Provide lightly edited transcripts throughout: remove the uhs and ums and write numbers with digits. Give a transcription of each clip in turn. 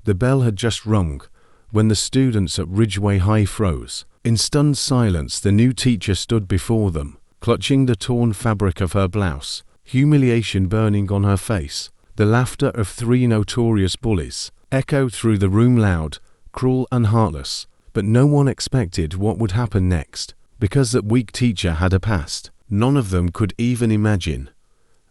The bell had just rung when the students at Ridgeway High froze. In stunned silence, the new teacher stood before them, clutching the torn fabric of her blouse, humiliation burning on her face. The laughter of 3 notorious bullies echoed through the room, loud, cruel and heartless. But no one expected what would happen next, because that weak teacher had a past none of them could even imagine.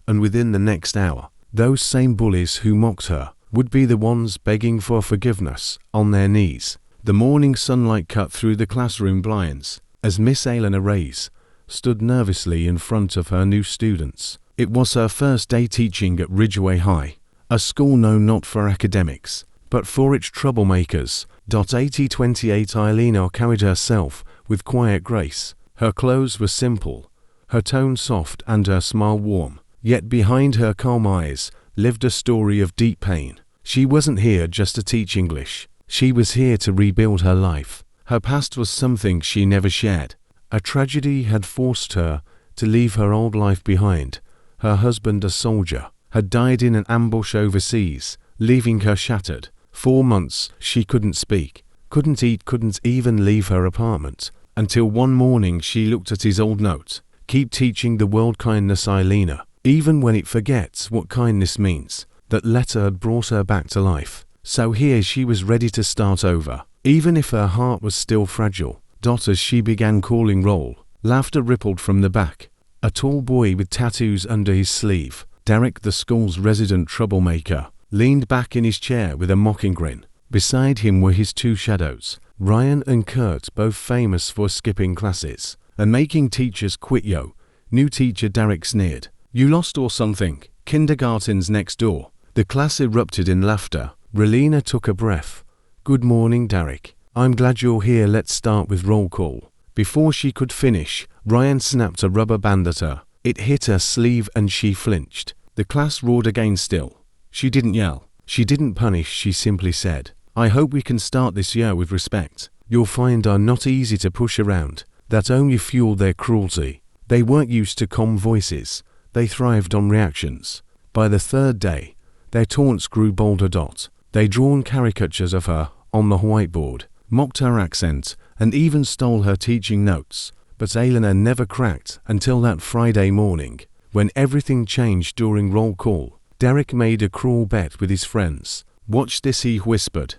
And within the next hour, those same bullies who mocked her would be the ones begging for forgiveness on their knees. The morning sunlight cut through the classroom blinds as Miss Eleanor Reyes stood nervously in front of her new students. It was her first day teaching at Ridgeway High, a school known not for academics, but for its troublemakers. 8028 Eileen carried herself with quiet grace. Her clothes were simple, her tone soft and her smile warm, yet behind her calm eyes lived a story of deep pain. She wasn't here just to teach English. She was here to rebuild her life. Her past was something she never shared. A tragedy had forced her to leave her old life behind. Her husband, a soldier, had died in an ambush overseas, leaving her shattered. 4 months she couldn't speak, couldn't eat, couldn't even leave her apartment, until one morning she looked at his old note. Keep teaching the world kindness, Eileen, even when it forgets what kindness means. That letter had brought her back to life. So here she was, ready to start over, even if her heart was still fragile. As she began calling roll, laughter rippled from the back. A tall boy with tattoos under his sleeve, Derek, the school's resident troublemaker, leaned back in his chair with a mocking grin. Beside him were his 2 shadows, Ryan and Kurt, both famous for skipping classes and making teachers quit. Yo, new teacher, Derek sneered. You lost or something? Kindergarten's next door. The class erupted in laughter. Relina took a breath. Good morning, Derek. I'm glad you're here. Let's start with roll call. Before she could finish, Ryan snapped a rubber band at her. It hit her sleeve and she flinched. The class roared again. Still, she didn't yell. She didn't punish. She simply said, I hope we can start this year with respect. You'll find are not easy to push around. That only fueled their cruelty. They weren't used to calm voices. They thrived on reactions. By the 3rd day, their taunts grew bolder. They drawn caricatures of her on the whiteboard, mocked her accent, and even stole her teaching notes. But Eleanor never cracked until that Friday morning, when everything changed during roll call. Derek made a cruel bet with his friends. Watch this, he whispered.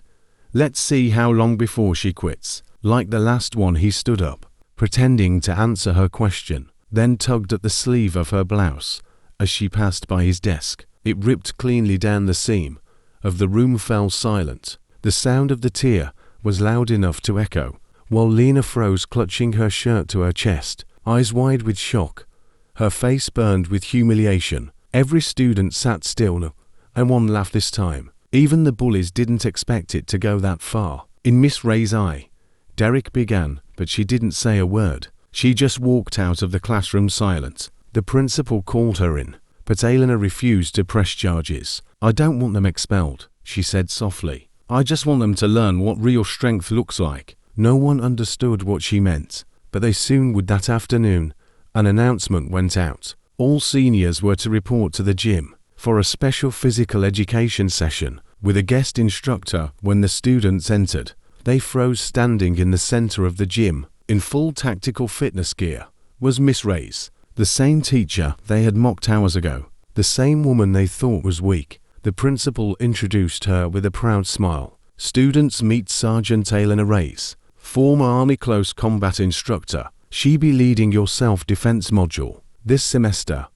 Let's see how long before she quits. Like the last one, he stood up, pretending to answer her question, then tugged at the sleeve of her blouse. As she passed by his desk, it ripped cleanly down the seam. Of the room fell silent. The sound of the tear was loud enough to echo, while Lena froze, clutching her shirt to her chest, eyes wide with shock. Her face burned with humiliation. Every student sat still, and one laughed this time. Even the bullies didn't expect it to go that far. In Miss Ray's eye, Derek began, but she didn't say a word. She just walked out of the classroom silent. The principal called her in, but Eleanor refused to press charges. I don't want them expelled, she said softly. I just want them to learn what real strength looks like. No one understood what she meant, but they soon would. That afternoon, an announcement went out. All seniors were to report to the gym for a special physical education session with a guest instructor. When the students entered, they froze. Standing in the center of the gym, in full tactical fitness gear, was Miss Reyes, the same teacher they had mocked hours ago, the same woman they thought was weak. The principal introduced her with a proud smile. Students, meet Sergeant Eleanor Reyes, former Army close combat instructor. She be leading your self-defense module this semester.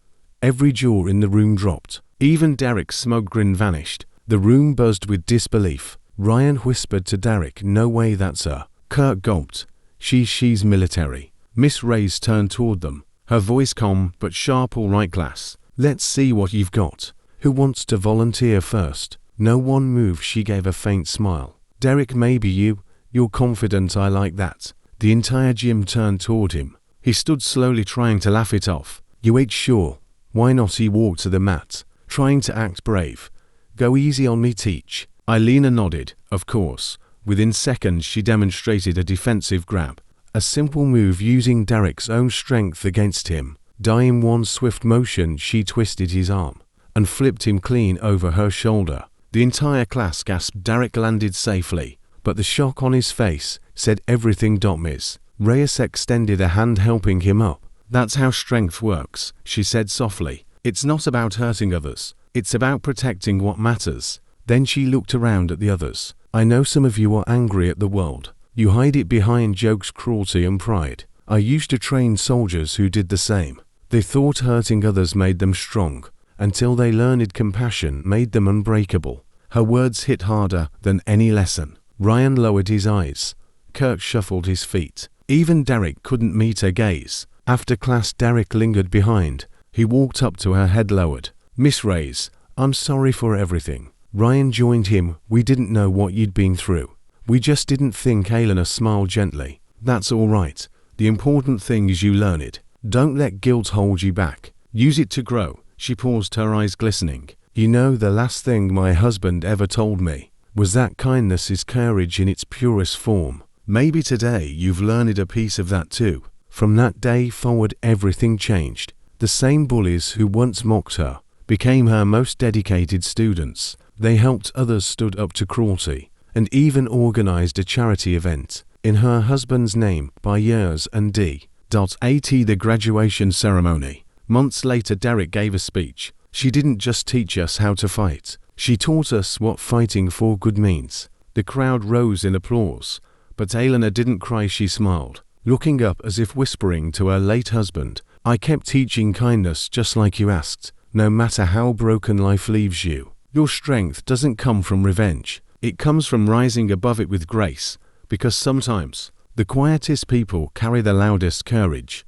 Every jaw in the room dropped. Even Derek's smug grin vanished. The room buzzed with disbelief. Ryan whispered to Derek, no way, that's her. Kurt gulped. She's military. Miss Reyes turned toward them, her voice calm but sharp. All right, class, let's see what you've got. Who wants to volunteer first? No one moved. She gave a faint smile. Derek, maybe you. You're confident. I like that. The entire gym turned toward him. He stood slowly, trying to laugh it off. You ain't sure? Why not? He walked to the mat, trying to act brave. Go easy on me, teach. Eileen nodded. Of course. Within seconds she demonstrated a defensive grab, a simple move using Derek's own strength against him. In one swift motion she twisted his arm and flipped him clean over her shoulder. The entire class gasped. Derek landed safely, but the shock on his face said everything. Miss Reyes extended a hand, helping him up. That's how strength works, she said softly. It's not about hurting others. It's about protecting what matters. Then she looked around at the others. I know some of you are angry at the world. You hide it behind jokes, cruelty and pride. I used to train soldiers who did the same. They thought hurting others made them strong, until they learned compassion made them unbreakable. Her words hit harder than any lesson. Ryan lowered his eyes. Kirk shuffled his feet. Even Derek couldn't meet her gaze. After class, Derek lingered behind. He walked up to her, head lowered. Miss Reyes, I'm sorry for everything. Ryan joined him. We didn't know what you'd been through. We just didn't think. Elena smiled gently. That's all right. The important thing is you learn it. Don't let guilt hold you back. Use it to grow. She paused, her eyes glistening. You know, the last thing my husband ever told me was that kindness is courage in its purest form. Maybe today you've learned a piece of that too. From that day forward, everything changed. The same bullies who once mocked her became her most dedicated students. They helped others, stood up to cruelty, and even organized a charity event in her husband's name by years and D.at the graduation ceremony. Months later, Derek gave a speech. She didn't just teach us how to fight. She taught us what fighting for good means. The crowd rose in applause, but Elena didn't cry. She smiled, looking up as if whispering to her late husband, I kept teaching kindness just like you asked. No matter how broken life leaves you, your strength doesn't come from revenge. It comes from rising above it with grace, because sometimes the quietest people carry the loudest courage.